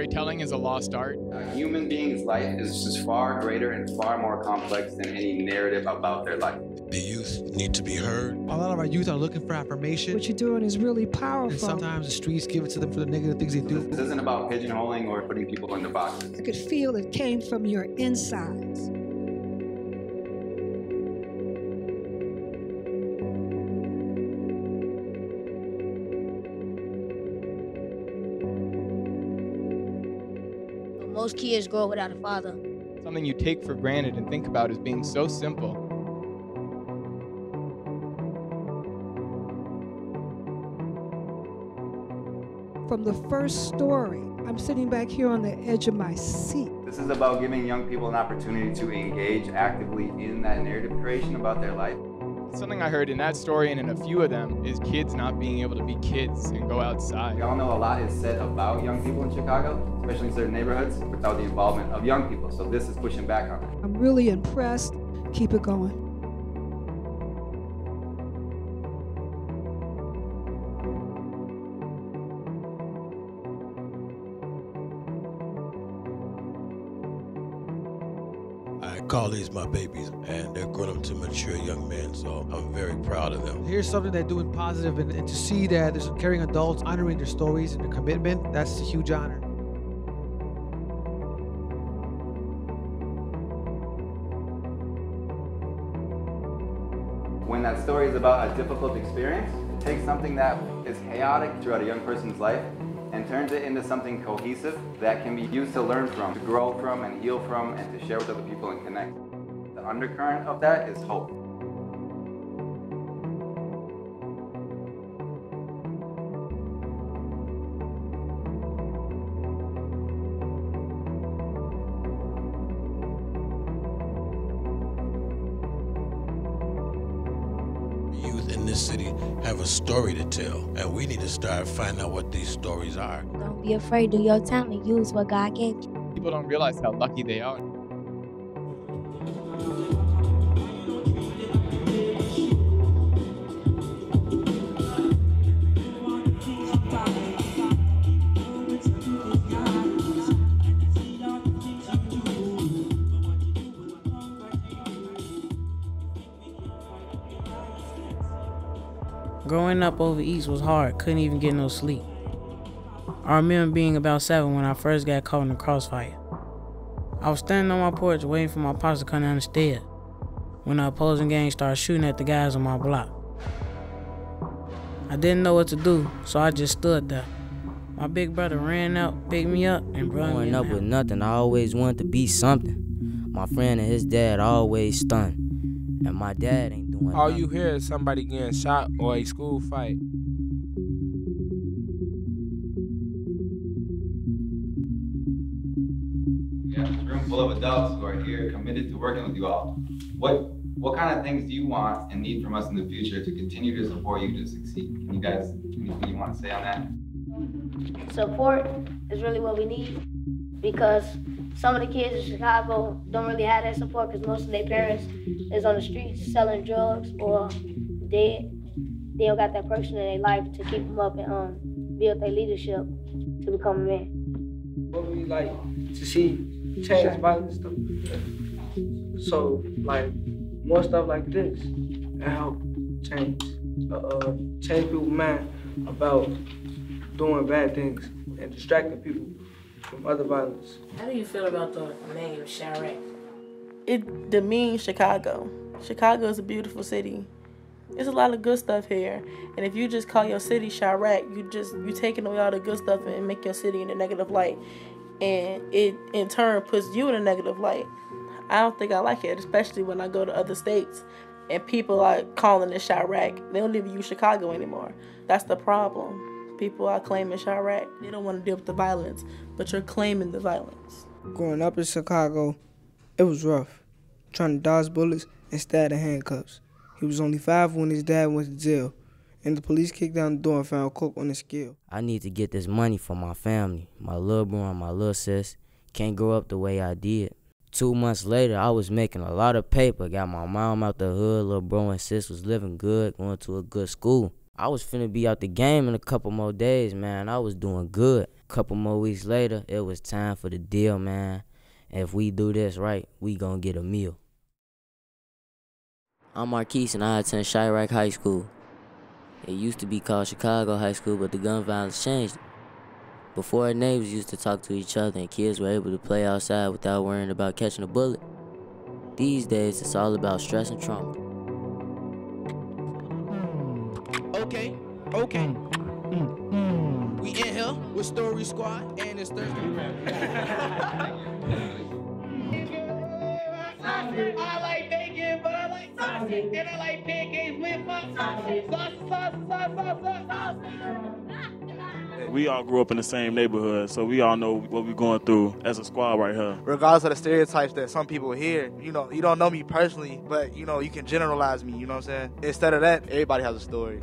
storytelling is a lost art. A human being's life is just far greater and far more complex than any narrative about their life. The youth need to be heard. A lot of our youth are looking for affirmation. What you're doing is really powerful. And sometimes the streets give it to them for the negative things they do. This isn't about pigeonholing or putting people into boxes. I could feel it came from your insides. Most kids grow up without a father. Something you take for granted and think about as being so simple. From the first story, I'm sitting back here on the edge of my seat. This is about giving young people an opportunity to engage actively in that narrative creation about their life. Something I heard in that story and in a few of them is kids not being able to be kids and go outside. We all know a lot is said about young people in Chicago, especially in certain neighborhoods, without the involvement of young people. So this is pushing back on that. I'm really impressed. Keep it going. I call these my babies, and they're grown up to mature young men, so I'm very proud of them. Here's something they're doing positive, and to see that there's caring adults honoring their stories and their commitment, that's a huge honor. When that story is about a difficult experience, it takes something that is chaotic throughout a young person's life and turns it into something cohesive that can be used to learn from, to grow from, and heal from, and to share with other people and connect. The undercurrent of that is hope. Youth in this city have a story to tell, and we need to start finding out what these stories are. Don't be afraid to do your talent and use what God gave you. People don't realize how lucky they are. Growing up over east was hard, couldn't even get no sleep. I remember being about 7 when I first got caught in a crossfire. I was standing on my porch waiting for my pops to come down the stairs when the opposing gang started shooting at the guys on my block. I didn't know what to do, so I just stood there. My big brother ran out, picked me up, and brought me in. Growing up with nothing, I always wanted to be something. My friend and his dad always stunned, and my dad ain't doing nothing. All you hear is somebody getting shot or a school fight. Yeah, it's a room full of adults who are here committed to working with you all. What kind of things do you want and need from us in the future to continue to support you to succeed? Can you guys, anything you want to say on that? Support is really what we need because some of the kids in Chicago don't really have that support because most of their parents is on the streets selling drugs or dead. They don't got that person in their life to keep them up and build their leadership to become a man. What we like to see change violence stuff. So like more stuff like this and help change people's mind about doing bad things and distracting people from other violence. How do you feel about the name Chiraq? It demeans Chicago. Chicago is a beautiful city. There's a lot of good stuff here. And if you just call your city Chiraq, you taking away all the good stuff and make your city in a negative light. And it in turn puts you in a negative light. I don't think I like it, especially when I go to other states and people are calling it Chiraq. They don't even use Chicago anymore. That's the problem. People are claiming Chiraq. They don't want to deal with the violence, but you're claiming the violence. Growing up in Chicago, it was rough. Trying to dodge bullets and stay in handcuffs. He was only 5 when his dad went to jail, and the police kicked down the door and found coke on his scale. I need to get this money for my family, my little bro and my little sis. Can't grow up the way I did. 2 months later, I was making a lot of paper, got my mom out the hood, little bro and sis was living good, going to a good school. I was finna be out the game in a couple more days, man. I was doing good. Couple more weeks later, it was time for the deal, man. If we do this right, we gonna get a meal. I'm Marquise and I attend Chirac High School. It used to be called Chicago High School, but the gun violence changed it. Before, our neighbors used to talk to each other and kids were able to play outside without worrying about catching a bullet. These days, it's all about stress and trauma. Okay. We in here with Story Squad, and it's Thursday. I like bacon, but I like sausage, and I like pancakes with my sausage. We all grew up in the same neighborhood, so we all know what we're going through as a squad right here. Regardless of the stereotypes that some people hear, you know, you don't know me personally, but, you know, you can generalize me, you know what I'm saying? Instead of that, everybody has a story.